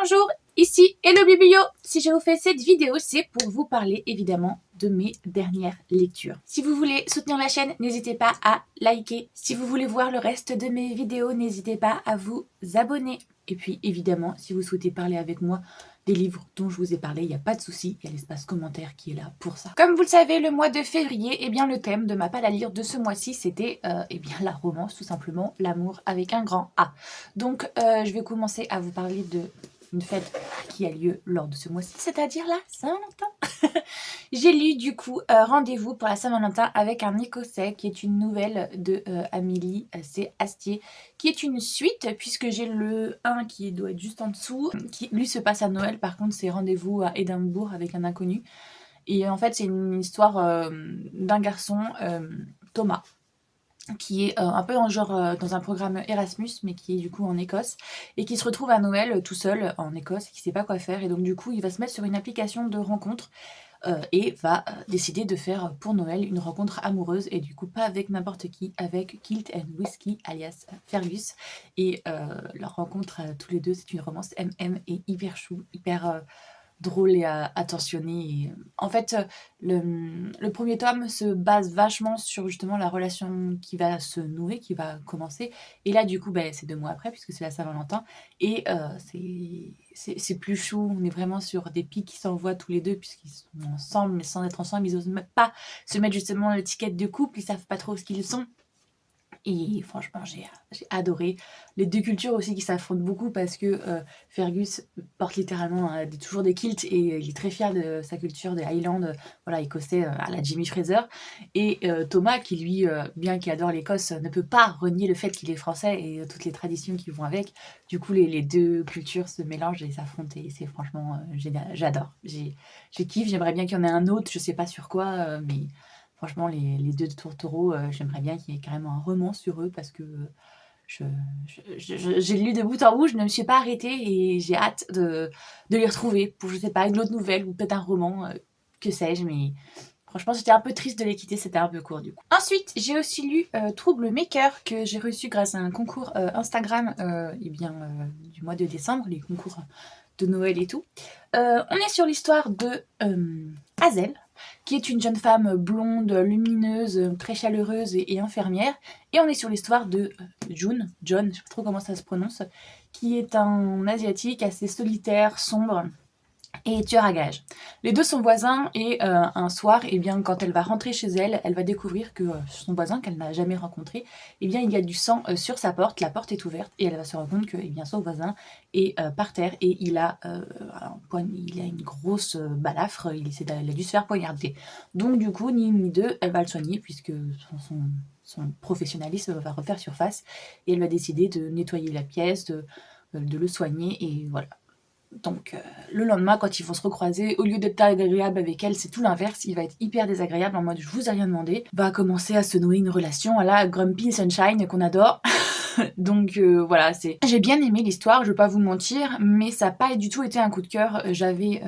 bonjour, ici Hello Biblio. Si je vous fais cette vidéo, c'est pour vous parler évidemment de mes dernières lectures. Si vous voulez soutenir la chaîne, n'hésitez pas à liker. Si vous voulez voir le reste de mes vidéos, n'hésitez pas à vous abonner. Et puis évidemment, si vous souhaitez parler avec moi des livres dont je vous ai parlé, il n'y a pas de souci, il y a l'espace commentaire qui est là pour ça. Comme vous le savez, le mois de février, eh bien, le thème de ma palle à lire de ce mois-ci, c'était eh bien, la romance, tout simplement, l'amour avec un grand A. Donc, je vais commencer à vous parler de une fête qui a lieu lors de ce mois-ci, c'est-à-dire la Saint-Valentin. J'ai lu du coup Rendez-vous pour la Saint-Valentin avec un Écossais, qui est une nouvelle de Amélie C. Astier, qui est une suite, puisque j'ai le 1 qui doit être juste en dessous, qui lui se passe à Noël. Par contre, c'est Rendez-vous à Édimbourg avec un inconnu. Et en fait, c'est une histoire d'un garçon, Thomas, qui est un peu dans un programme Erasmus, mais qui est du coup en Écosse, et qui se retrouve à Noël tout seul en Écosse, et qui sait pas quoi faire, et donc du coup il va se mettre sur une application de rencontre, et va décider de faire pour Noël une rencontre amoureuse, et du coup pas avec n'importe qui, avec Kilt and Whiskey alias Fergus, et leur rencontre tous les deux, c'est une romance MM et hyper chou, hyper drôle et attentionné. Et, en fait, le premier tome se base vachement sur justement la relation qui va se nouer, qui va commencer. Et là, du coup, c'est 2 mois après, puisque c'est la Saint-Valentin. Et c'est plus chou. On est vraiment sur des pics qui s'envoient tous les deux, puisqu'ils sont ensemble, mais sans être ensemble. Ils n'osent même pas se mettre justement l'étiquette de couple. Ils savent pas trop ce qu'ils sont. Et franchement, j'ai adoré. Les deux cultures aussi qui s'affrontent beaucoup, parce que Fergus porte littéralement toujours des kilts, et il est très fier de sa culture des Highlands, voilà, écossais à la Jimmy Fraser. Et Thomas, qui lui, bien qu'il adore l'Écosse, ne peut pas renier le fait qu'il est français et toutes les traditions qui vont avec. Du coup, les deux cultures se mélangent et s'affrontent, et c'est franchement génial. J'adore. J'ai kiffe. J'aimerais bien qu'il y en ait un autre, je sais pas sur quoi, mais... Franchement, les deux tourtereaux, j'aimerais bien qu'il y ait carrément un roman sur eux, parce que j'ai lu de bout en bout, je ne me suis pas arrêtée, et j'ai hâte de les retrouver pour, je sais pas, une autre nouvelle ou peut-être un roman, que sais-je, mais franchement, j'étais un peu triste de les quitter, c'était un peu court du coup. Ensuite, j'ai aussi lu Trouble Maker, que j'ai reçu grâce à un concours Instagram du mois de décembre, les concours de Noël et tout. On est sur l'histoire de Hazel, qui est une jeune femme blonde, lumineuse, très chaleureuse et infirmière. Et on est sur l'histoire de John, je sais pas trop comment ça se prononce, qui est un asiatique assez solitaire, sombre et tueur à gages. Les deux sont voisins, et un soir, quand elle va rentrer chez elle, elle va découvrir que son voisin, qu'elle n'a jamais rencontré, il y a du sang sur sa porte, la porte est ouverte, et elle va se rendre compte que son voisin est par terre, et il a une grosse balafre, il a dû se faire poignarder. Donc du coup, ni une ni deux, elle va le soigner, puisque son professionnalisme va refaire surface, et elle va décider de nettoyer la pièce, de le soigner, et voilà. Donc le lendemain, quand ils vont se recroiser, au lieu d'être agréable avec elle, c'est tout l'inverse. Il va être hyper désagréable, en mode je vous ai rien demandé. Va commencer à se nouer une relation à la Grumpy Sunshine qu'on adore. Donc voilà, j'ai bien aimé l'histoire, je vais pas vous mentir, mais ça n'a pas du tout été un coup de cœur. J'avais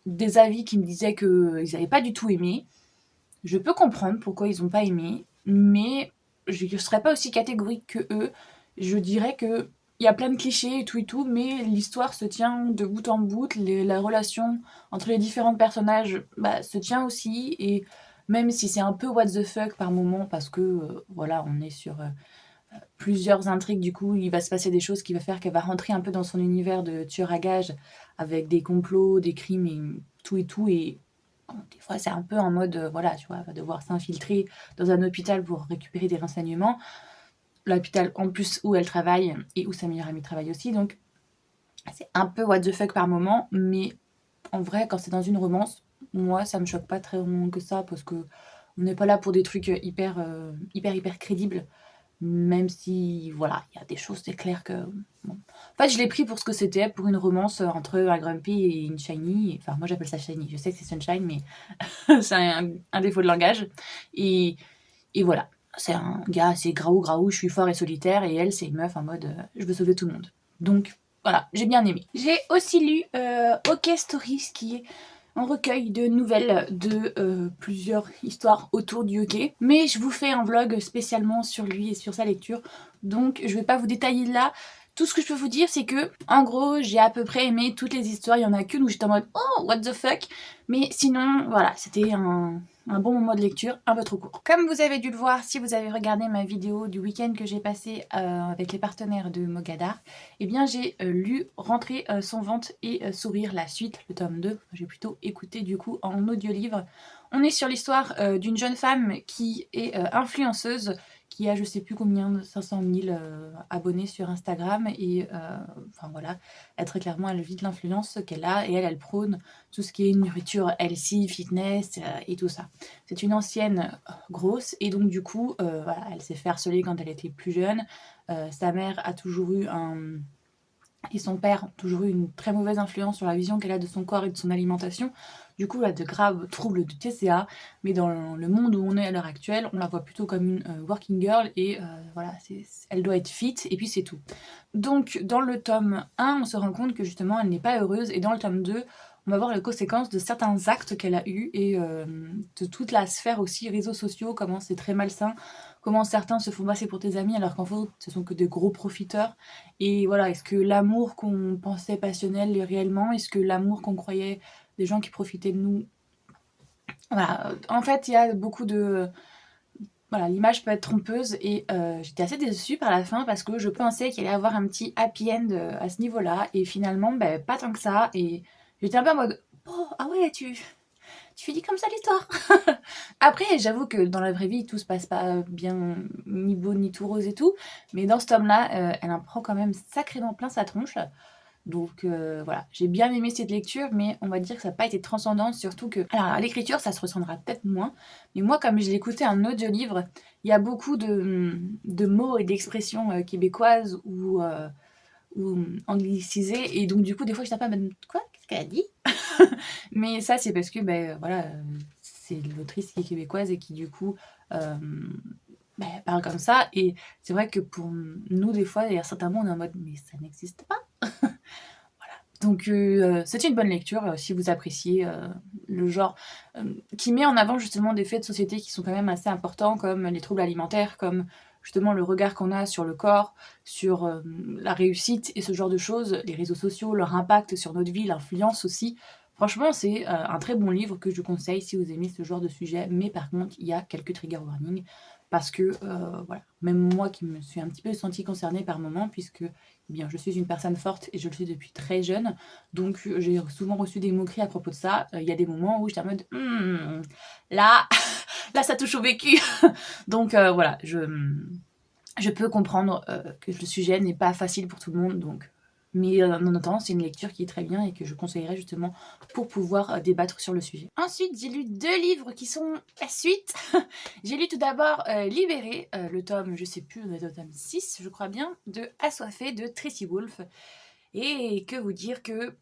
des avis qui me disaient qu'ils n'avaient pas du tout aimé. Je peux comprendre pourquoi ils n'ont pas aimé, mais je ne serais pas aussi catégorique que eux. Je dirais que il y a plein de clichés et tout, mais l'histoire se tient de bout en bout. La relation entre les différents personnages se tient aussi, et même si c'est un peu what the fuck par moment, parce que voilà, on est sur plusieurs intrigues, du coup il va se passer des choses qui va faire qu'elle va rentrer un peu dans son univers de tueur à gages, avec des complots, des crimes et tout, et des fois c'est un peu en mode voilà, tu vois, elle va devoir s'infiltrer dans un hôpital pour récupérer des renseignements. L'hôpital en plus où elle travaille et où sa meilleure amie travaille aussi, donc c'est un peu what the fuck par moment, mais en vrai, quand c'est dans une romance, moi ça me choque pas très vraiment que ça, parce que on n'est pas là pour des trucs hyper crédibles, même si voilà, il y a des choses, c'est clair que bon. En fait, je l'ai pris pour ce que c'était, pour une romance entre un Grumpy et une Shiny. Enfin, moi j'appelle ça Shiny, je sais que c'est Sunshine, mais c'est un défaut de langage, et voilà. C'est un gars assez graou, je suis fort et solitaire, et elle, c'est une meuf en mode je veux sauver tout le monde. Donc voilà, j'ai bien aimé. J'ai aussi lu OK Stories, qui est un recueil de nouvelles de plusieurs histoires autour du hockey. Mais je vous fais un vlog spécialement sur lui et sur sa lecture, donc je vais pas vous détailler là. Tout ce que je peux vous dire, c'est que, en gros, j'ai à peu près aimé toutes les histoires. Il y en a qu'une où j'étais en mode oh, what the fuck. Mais sinon, voilà, c'était un bon moment de lecture, un peu trop court. Comme vous avez dû le voir si vous avez regardé ma vidéo du week-end que j'ai passé avec les partenaires de Mogadar, eh bien j'ai lu Rentrer sans vente et sourire, la suite, le tome 2. J'ai plutôt écouté du coup en audiolivre. On est sur l'histoire d'une jeune femme qui est influenceuse, qui a je sais plus combien, 500 000 abonnés sur Instagram, et enfin voilà, très clairement elle vit de l'influence qu'elle a, et elle prône tout ce qui est nourriture healthy, fitness et tout ça. C'est une ancienne grosse, et donc du coup voilà, elle s'est fait harceler quand elle était plus jeune. Sa mère a toujours eu et son père a toujours eu une très mauvaise influence sur la vision qu'elle a de son corps et de son alimentation. Du coup, elle a de graves troubles de TCA, mais dans le monde où on est à l'heure actuelle, on la voit plutôt comme une working girl, et voilà, elle doit être fit, et puis c'est tout. Donc, dans le tome 1, on se rend compte que justement, elle n'est pas heureuse, et dans le tome 2, on va voir les conséquences de certains actes qu'elle a eus, et de toute la sphère aussi, réseaux sociaux, comment c'est très malsain, comment certains se font passer pour tes amis alors qu'en fait, ce sont que des gros profiteurs. Et voilà, est-ce que l'amour qu'on pensait passionnel est réellement? Est-ce que l'amour qu'on croyait des gens qui profitaient de nous? Voilà, en fait, il y a beaucoup de... Voilà, l'image peut être trompeuse, et j'étais assez déçue par la fin parce que je pensais qu'il allait y avoir un petit happy end à ce niveau-là, et finalement, ben, pas tant que ça, et j'étais un peu en mode « Oh, ah ouais, tu finis comme ça l'histoire !» Après, j'avoue que dans la vraie vie, tout se passe pas bien, ni beau ni tout rose et tout, mais dans ce tome-là, elle en prend quand même sacrément plein sa tronche. Donc voilà, j'ai bien aimé cette lecture, mais on va dire que ça n'a pas été transcendant, surtout que... Alors, à l'écriture, ça se ressentira peut-être moins, mais moi, comme j'ai écouté un audiolivre, il y a beaucoup de mots et d'expressions québécoises ou anglicisées, et donc du coup, des fois, je sais pas, quoi? Qu'est-ce qu'elle a dit? Mais ça, c'est parce que, ben voilà, c'est l'autrice qui est québécoise et qui, du coup, ben, parle comme ça. Et c'est vrai que pour nous, des fois, il y a certains mots, on est en mode, mais ça n'existe pas. Donc, c'est une bonne lecture si vous appréciez le genre qui met en avant justement des faits de société qui sont quand même assez importants, comme les troubles alimentaires, comme justement le regard qu'on a sur le corps, sur la réussite et ce genre de choses, les réseaux sociaux, leur impact sur notre vie, l'influence aussi. Franchement, c'est un très bon livre que je conseille si vous aimez ce genre de sujet, mais par contre, il y a quelques trigger warnings, parce que, voilà, même moi qui me suis un petit peu sentie concernée par moments, puisque eh bien, je suis une personne forte et je le suis depuis très jeune, donc j'ai souvent reçu des moqueries à propos de ça. Il y a des moments où j'étais en mode là, là ça touche au vécu. Donc voilà, je peux comprendre que le sujet n'est pas facile pour tout le monde, donc... Mais en attendant, c'est une lecture qui est très bien et que je conseillerais justement pour pouvoir débattre sur le sujet. Ensuite, j'ai lu 2 livres qui sont la suite. J'ai lu tout d'abord Libéré, le tome, je sais plus, on est au tome 6, je crois bien, de Assoiffé de Tracy Wolfe. Et que vous dire que...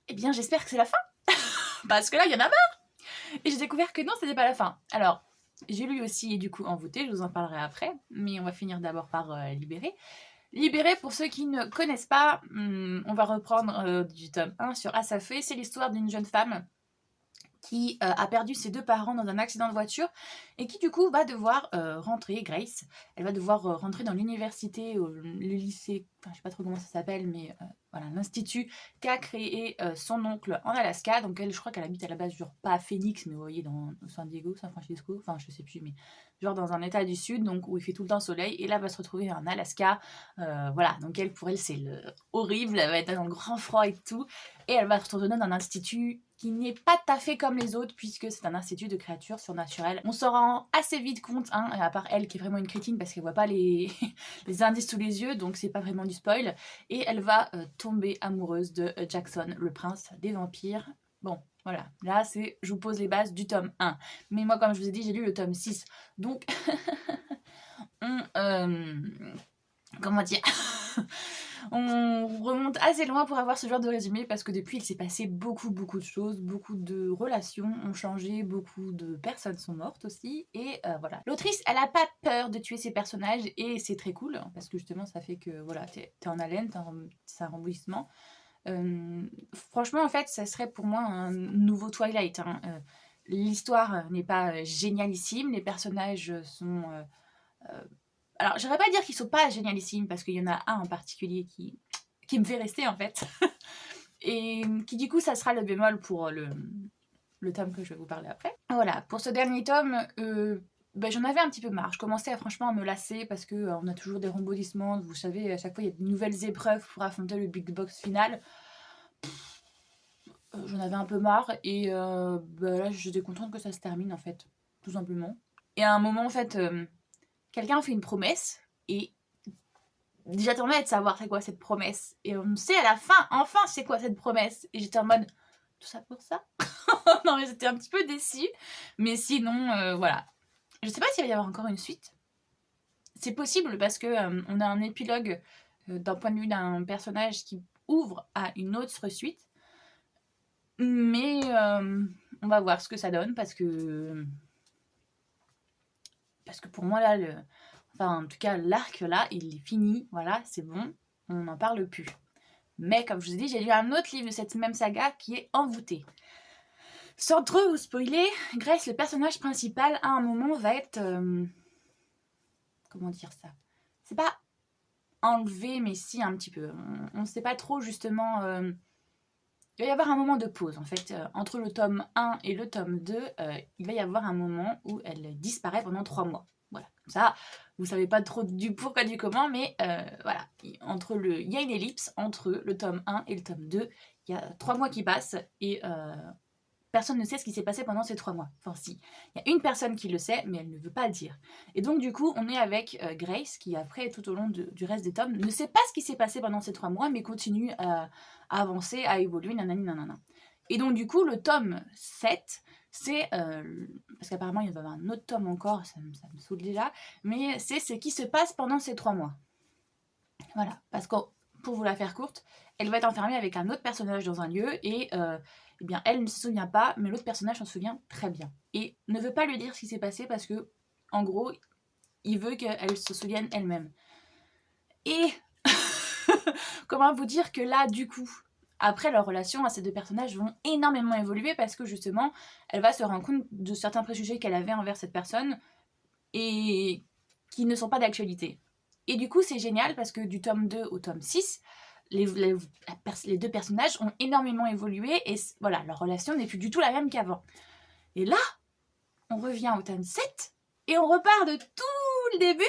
Eh bien, j'espère que c'est la fin, parce que là, il y en a marre. Et j'ai découvert que non, c'était pas la fin. Alors, j'ai lu aussi, du coup, Envoûté, je vous en parlerai après, mais on va finir d'abord par Libéré. Libéré, pour ceux qui ne connaissent pas, on va reprendre du tome 1 sur Assoiffé. C'est l'histoire d'une jeune femme qui a perdu ses 2 parents dans un accident de voiture, et qui du coup va devoir rentrer, Grace, elle va devoir rentrer dans l'université, le lycée, enfin je sais pas trop comment ça s'appelle, mais voilà, l'institut qu'a créé son oncle en Alaska. Donc elle, je crois qu'elle habite à la base genre pas à Phoenix, mais vous voyez, dans San Diego, San Francisco, enfin je sais plus, mais genre dans un état du sud, donc où il fait tout le temps soleil, et là elle va se retrouver en Alaska. Voilà, donc elle, pour elle c'est horrible, elle va être dans le grand froid et tout, et elle va se retrouver dans un institut qui n'est pas tout à fait comme les autres, puisque c'est un institut de créatures surnaturelles. On s'en rend assez vite compte, hein, à part elle qui est vraiment une crétine parce qu'elle voit pas les, les indices sous les yeux, donc c'est pas vraiment du spoil. Et elle va tomber amoureuse de Jackson, le prince des vampires. Bon, voilà, là c'est, je vous pose les bases du tome 1. Mais moi, comme je vous ai dit, j'ai lu le tome 6. Donc, comment dire on remonte assez loin pour avoir ce genre de résumé, parce que depuis il s'est passé beaucoup de choses, beaucoup de relations ont changé, beaucoup de personnes sont mortes aussi, et voilà. L'autrice, elle a pas peur de tuer ses personnages, et c'est très cool, hein, parce que justement ça fait que voilà, t'es en haleine, c'est un rebondissement. Franchement, en fait, ça serait pour moi un nouveau Twilight, hein. L'histoire n'est pas génialissime, les personnages sont Alors, j'aimerais pas dire qu'ils sont pas génialissimes, parce qu'il y en a un en particulier qui me fait rester, en fait. Et qui, du coup, ça sera le bémol pour le tome que je vais vous parler après. Voilà, pour ce dernier tome, j'en avais un petit peu marre. Je commençais franchement à me lasser parce que on a toujours des rebondissements. Vous savez, à chaque fois, il y a de nouvelles épreuves pour affronter le big box final. J'en avais un peu marre et là, j'étais contente que ça se termine, en fait, tout simplement. Et à un moment, en fait, quelqu'un fait une promesse et j'attendais de savoir c'est quoi cette promesse. Et on sait à la fin, enfin, c'est quoi cette promesse. Et j'étais en mode, tout ça pour ça? Non, mais j'étais un petit peu déçue. Mais sinon, voilà. Je sais pas s'il va y avoir encore une suite. C'est possible parce que on a un épilogue d'un point de vue d'un personnage qui ouvre à une autre suite. Mais on va voir ce que ça donne parce que pour moi là, enfin en tout cas l'arc là, il est fini. Voilà, c'est bon, on n'en parle plus. Mais comme je vous ai dit, j'ai lu un autre livre de cette même saga qui est Envoûté. Sans trop vous spoiler, Grace, le personnage principal, à un moment va être... comment dire ça? C'est pas enlevé, mais si un petit peu. On ne sait pas trop justement... il va y avoir un moment de pause en fait. Entre le tome 1 et le tome 2, il va y avoir un moment où elle disparaît pendant 3 mois. Voilà, comme ça, vous savez pas trop du pourquoi du comment, mais voilà. Il y a une ellipse entre le tome 1 et le tome 2. Il y a 3 mois qui passent et personne ne sait ce qui s'est passé pendant ces 3 mois. Enfin si, il y a une personne qui le sait, mais elle ne veut pas le dire. Et donc du coup, on est avec Grace, qui après, tout au long du reste des tomes, ne sait pas ce qui s'est passé pendant ces 3 mois, mais continue à avancer, à évoluer, nanani nanana. Et donc du coup, le tome 7, c'est... parce qu'apparemment, il va y avoir un autre tome encore, ça me saoule déjà, mais c'est ce qui se passe pendant ces 3 mois. Voilà, parce que pour vous la faire courte, elle va être enfermée avec un autre personnage dans un lieu et eh bien, elle ne se souvient pas, mais l'autre personnage s'en souvient très bien. Et ne veut pas lui dire ce qui s'est passé parce que, en gros, il veut qu'elle se souvienne elle-même. Et comment vous dire que là, du coup, après leur relation à ces deux personnages vont énormément évoluer parce que justement, elle va se rendre compte de certains préjugés qu'elle avait envers cette personne et qui ne sont pas d'actualité. Et du coup, c'est génial parce que du tome 2 au tome 6, les deux personnages ont énormément évolué et voilà, leur relation n'est plus du tout la même qu'avant. Et là, on revient au tome 7 et on repart de tout le début.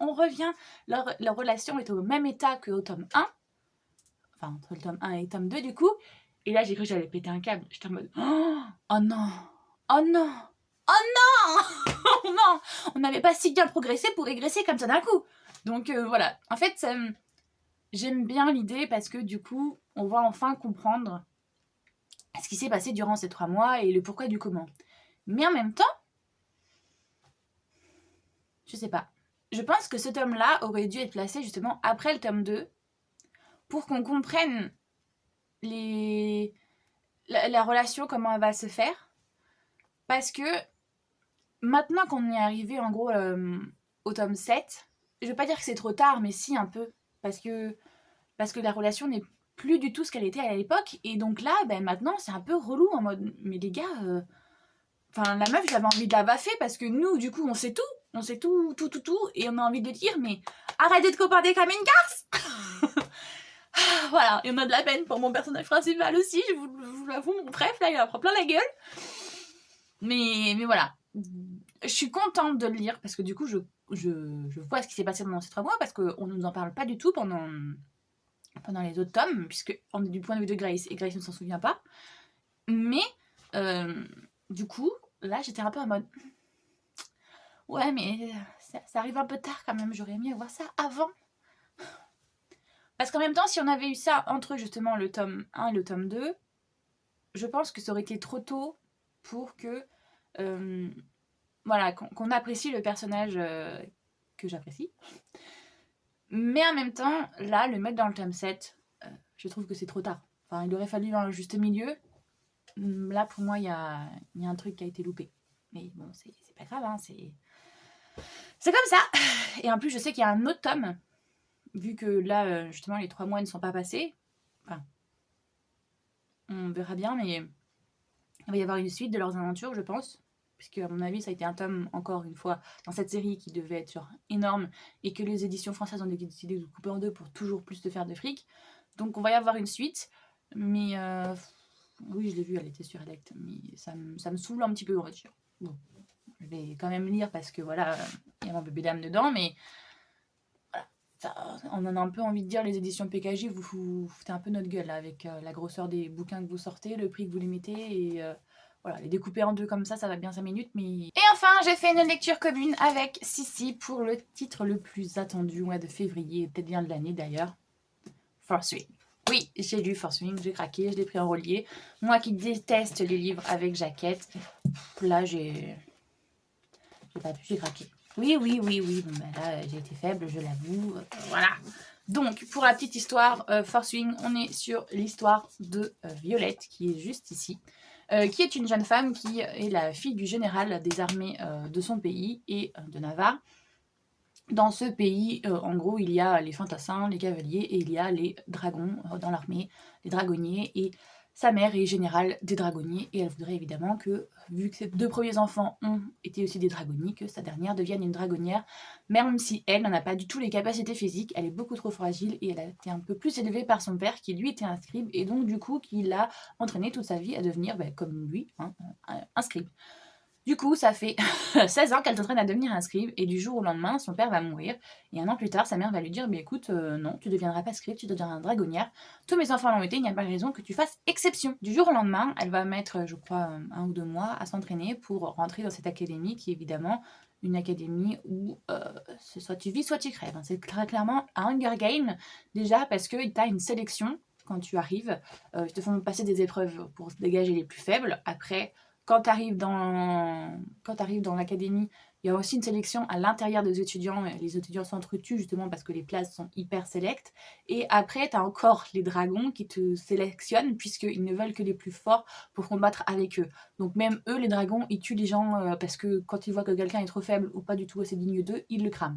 On revient, leur relation est au même état qu'au tome 1. Enfin, entre le tome 1 et le tome 2 du coup. Et là, j'ai cru que j'allais péter un câble. J'étais en mode, oh non, oh non, oh non, oh non, on n'avait pas si bien progressé pour régresser comme ça d'un coup. Donc voilà, en fait, j'aime bien l'idée parce que du coup, on va enfin comprendre ce qui s'est passé durant ces 3 mois et le pourquoi du comment. Mais en même temps, je sais pas. Je pense que ce tome-là aurait dû être placé justement après le tome 2 pour qu'on comprenne la relation, comment elle va se faire. Parce que maintenant qu'on est arrivé en gros au tome 7, je veux pas dire que c'est trop tard, mais si un peu. Parce que la relation n'est plus du tout ce qu'elle était à l'époque. Et donc là, maintenant, c'est un peu relou en mode, mais les gars, enfin, la meuf, j'avais envie de la baffer parce que nous, du coup, on sait tout. On sait tout, et on a envie de dire, mais arrête d'être copain comme une garce. Voilà, et on a de la peine pour mon personnage principal aussi, je vous l'avoue, mon bref, là, il en prend plein la gueule. Mais voilà. Je suis contente de le lire parce que du coup, je vois ce qui s'est passé pendant ces 3 mois parce qu'on ne nous en parle pas du tout pendant les autres tomes, puisque on est du point de vue de Grace et Grace ne s'en souvient pas. Mais du coup, là, j'étais un peu en mode ouais, mais ça arrive un peu tard quand même, j'aurais aimé voir ça avant. Parce qu'en même temps, si on avait eu ça entre justement le tome 1 et le tome 2, je pense que ça aurait été trop tôt pour que voilà, qu'on apprécie le personnage que j'apprécie. Mais en même temps, là, le mettre dans le tome 7, je trouve que c'est trop tard. Enfin, il aurait fallu un juste milieu. Là, pour moi, il y a un truc qui a été loupé. Mais bon, c'est pas grave, hein, c'est comme ça. Et en plus, je sais qu'il y a un autre tome, vu que là, justement, les 3 mois ne sont pas passés. Enfin, on verra bien, mais il va y avoir une suite de leurs aventures, je pense. puisque à mon avis ça a été un tome, encore une fois, dans cette série qui devait être genre énorme, et que les éditions françaises ont décidé de couper en deux pour toujours plus de faire de fric. Donc on va y avoir une suite, mais oui, je l'ai vue, elle était sur Elect, mais ça me saoule un petit peu, on va dire. Bon, je vais quand même lire parce que voilà, il y a mon bébé d'âme dedans, mais voilà, on en a un peu envie de dire, les éditions PKJ, vous foutez un peu notre gueule là, avec la grosseur des bouquins que vous sortez, le prix que vous les mettez, et voilà, les découper en deux comme ça va bien 5 minutes, mais... Et enfin, j'ai fait une lecture commune avec Sissi pour le titre le plus attendu au mois de février, peut-être bien de l'année d'ailleurs, Force Wing. Oui, j'ai lu Force Wing, j'ai craqué, je l'ai pris en relié. Moi qui déteste les livres avec jaquette, là j'ai pas pu, j'ai craqué. Oui, bon ben là j'ai été faible, je l'avoue, voilà. Donc pour la petite histoire, Force Wing, on est sur l'histoire de Violette, qui est juste ici, qui est une jeune femme qui est la fille du général des armées de son pays et de Navarre. Dans ce pays, en gros, il y a les fantassins, les cavaliers, et il y a les dragons dans l'armée, les dragonniers, et sa mère est générale des dragonniers, et elle voudrait évidemment que, vu que ses 2 premiers enfants ont été aussi des dragonniers, que sa dernière devienne une dragonnière, même si elle n'en a pas du tout les capacités physiques, elle est beaucoup trop fragile, et elle a été un peu plus élevée par son père, qui lui était un scribe, et donc du coup, qui l'a entraînée toute sa vie à devenir, comme lui, un scribe. Du coup, ça fait 16 ans qu'elle s'entraîne à devenir un scribe, et du jour au lendemain, son père va mourir, et 1 an plus tard, sa mère va lui dire « écoute, non, tu deviendras pas scribe, tu deviendras dragonnière. Tous mes enfants l'ont été, il n'y a pas de raison que tu fasses exception. » Du jour au lendemain, elle va mettre, je crois, 1 ou 2 mois à s'entraîner pour rentrer dans cette académie, qui est évidemment une académie où c'est soit tu vis, soit tu crèves. C'est très clairement un Hunger Game, déjà parce que tu as une sélection quand tu arrives. Ils te font passer des épreuves pour dégager les plus faibles. Après, quand tu arrives dans l'académie, il y a aussi une sélection à l'intérieur des étudiants. Les étudiants s'entretuent justement parce que les places sont hyper sélectes. Et après, tu as encore les dragons qui te sélectionnent, puisqu'ils ne veulent que les plus forts pour combattre avec eux. Donc même eux, les dragons, ils tuent les gens parce que quand ils voient que quelqu'un est trop faible ou pas du tout assez digne d'eux, ils le crament.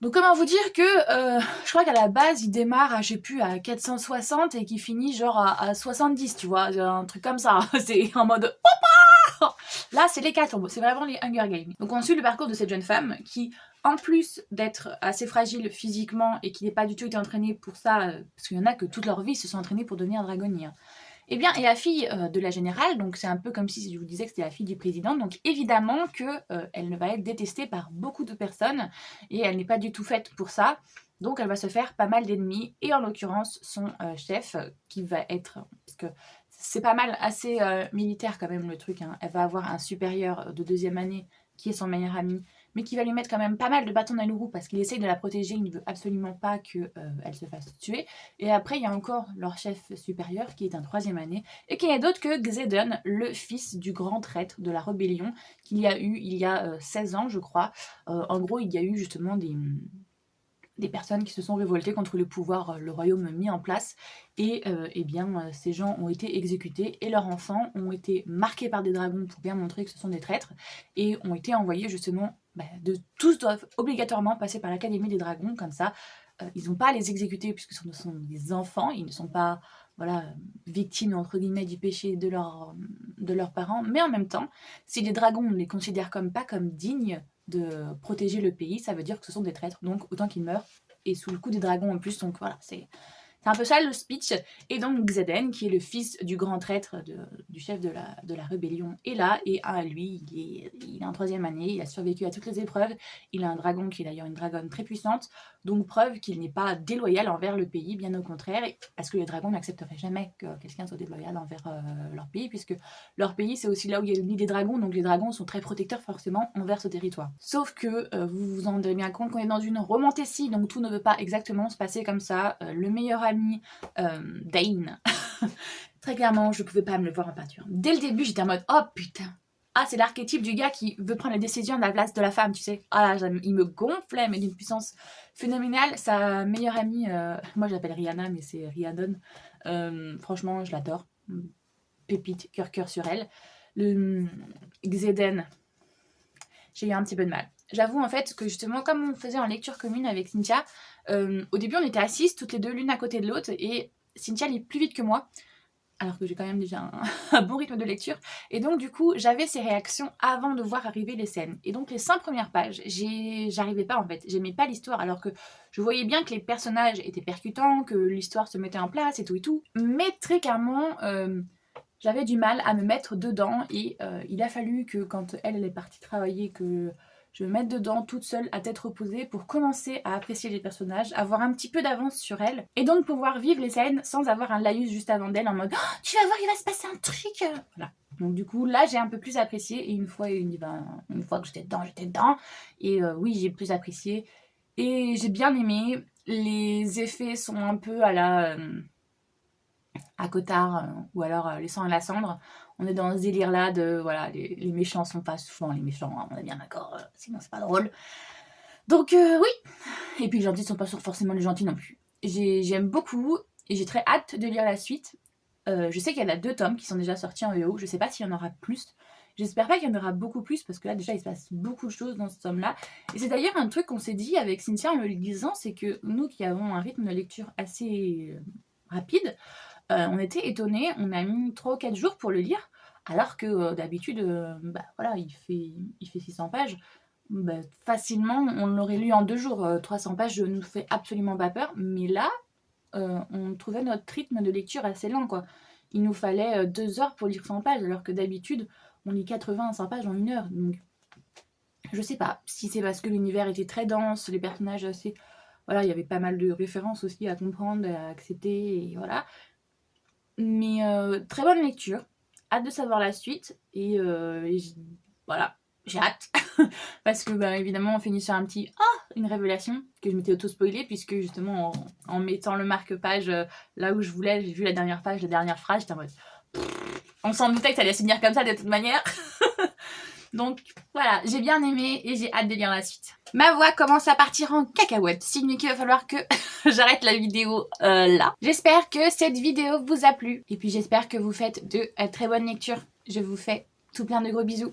Donc comment vous dire que je crois qu'à la base il démarre à, je sais plus, à 460 et qu'il finit genre à 70, tu vois, un truc comme ça. C'est en mode Opa. Là c'est l'hécatombe, c'est vraiment les Hunger Games. Donc on suit le parcours de cette jeune femme qui, en plus d'être assez fragile physiquement et qui n'est pas du tout été entraînée pour ça, parce qu'il y en a que toute leur vie se sont entraînés pour devenir dragonnière. Eh bien, est la fille de la générale, donc c'est un peu comme si je vous disais que c'était la fille du président, donc évidemment qu'elle va être détestée par beaucoup de personnes, et elle n'est pas du tout faite pour ça, donc elle va se faire pas mal d'ennemis, et en l'occurrence son chef, qui va être, parce que c'est pas mal assez militaire quand même le truc, hein. Elle va avoir un supérieur de 2e année, qui est son meilleur ami, mais qui va lui mettre quand même pas mal de bâtons dans les roues parce qu'il essaye de la protéger, il ne veut absolument pas qu'elle se fasse tuer. Et après, il y a encore leur chef supérieur qui est un 3e année et qui n'est d'autre que Xeden, le fils du grand traître de la rébellion qu'il y a eu il y a 16 ans, je crois. En gros, il y a eu justement des personnes qui se sont révoltées contre le pouvoir, le royaume mis en place, et eh bien ces gens ont été exécutés et leurs enfants ont été marqués par des dragons pour bien montrer que ce sont des traîtres, et ont été envoyés justement, tous doivent obligatoirement passer par l'académie des dragons, comme ça ils n'ont pas à les exécuter puisque ce sont des enfants, ils ne sont pas victimes entre guillemets du péché de leurs parents, mais en même temps, si les dragons ne les considèrent pas comme dignes de protéger le pays, ça veut dire que ce sont des traîtres, donc autant qu'ils meurent, et sous le coup des dragons en plus, donc voilà, c'est un peu ça le speech. Et donc Xeden, qui est le fils du grand traître du chef de la rébellion, est là, et lui, il est en 3e année, il a survécu à toutes les épreuves, il a un dragon qui est d'ailleurs une dragonne très puissante, donc preuve qu'il n'est pas déloyal envers le pays, bien au contraire, parce que les dragons n'accepteraient jamais que quelqu'un soit déloyal envers leur pays, puisque leur pays c'est aussi là où il y a le nid des dragons, donc les dragons sont très protecteurs forcément envers ce territoire. Sauf que vous vous en rendez bien compte qu'on est dans une romantécie, donc tout ne veut pas exactement se passer comme ça. Le meilleur ami Dane, très clairement je pouvais pas me le voir en peinture. Dès le début j'étais en mode oh putain, c'est l'archétype du gars qui veut prendre la décision à la place de la femme, tu sais. Il me gonflait, mais d'une puissance phénoménale. Sa meilleure amie, moi je l'appelle Rihanna, mais c'est Rhiannon. Franchement, je l'adore. Pépite, cœur sur elle. Le Xeden, j'ai eu un petit peu de mal. J'avoue en fait que justement, comme on faisait en lecture commune avec Cynthia, au début on était assises toutes les deux l'une à côté de l'autre, et Cynthia lit plus vite que moi. alors que j'ai quand même déjà un bon rythme de lecture. Et donc du coup, j'avais ces réactions avant de voir arriver les scènes. Et donc les 5 premières pages, j'arrivais pas en fait, j'aimais pas l'histoire, alors que je voyais bien que les personnages étaient percutants, que l'histoire se mettait en place et tout. Mais très clairement, j'avais du mal à me mettre dedans et il a fallu que quand elle est partie travailler, que je me mette dedans toute seule à tête reposée pour commencer à apprécier les personnages, avoir un petit peu d'avance sur elle et donc pouvoir vivre les scènes sans avoir un laïus juste avant d'elle en mode oh, tu vas voir, il va se passer un truc. Voilà. Donc du coup là j'ai un peu plus apprécié et une fois que j'étais dedans et oui j'ai plus apprécié et j'ai bien aimé. Les effets sont un peu à la à Cotard ou alors Les Sangs et la Cendre. On est dans ce délire là de voilà, les méchants sont pas souvent les méchants, hein, on est bien d'accord, sinon c'est pas drôle. Donc oui, et puis les gentils sont pas forcément les gentils non plus. J'aime beaucoup et j'ai très hâte de lire la suite. Je sais qu'il y en a 2 tomes qui sont déjà sortis en VO, je sais pas s'il y en aura plus. J'espère pas qu'il y en aura beaucoup plus parce que là déjà il se passe beaucoup de choses dans ce tome là. Et c'est d'ailleurs un truc qu'on s'est dit avec Cynthia en le lisant, c'est que nous qui avons un rythme de lecture assez rapide, on était étonnés, on a mis 3 ou 4 jours pour le lire, alors que d'habitude, bah, voilà, il fait 600 pages. Bah, facilement, on l'aurait lu en 2 jours. 300 pages ne nous fait absolument pas peur, mais là, on trouvait notre rythme de lecture assez lent, quoi. Il nous fallait 2 heures pour lire 100 pages, alors que d'habitude, on lit 80 à 100 pages en 1 heure. Donc, je sais pas si c'est parce que l'univers était très dense, les personnages assez... Voilà, il y avait pas mal de références aussi à comprendre, à accepter, et voilà. Mais très bonne lecture, hâte de savoir la suite et voilà, j'ai hâte parce que bah, évidemment on finit sur un petit une révélation que je m'étais auto-spoilée puisque justement en mettant le marque-page là où je voulais, j'ai vu la dernière page, la dernière phrase, j'étais en mode on s'en doutait que ça allait se finir comme ça de toute manière. Donc voilà, j'ai bien aimé et j'ai hâte de lire la suite. Ma voix commence à partir en cacahuète, signe qu'il va falloir que j'arrête la vidéo là. J'espère que cette vidéo vous a plu et puis j'espère que vous faites de très bonnes lectures. Je vous fais tout plein de gros bisous.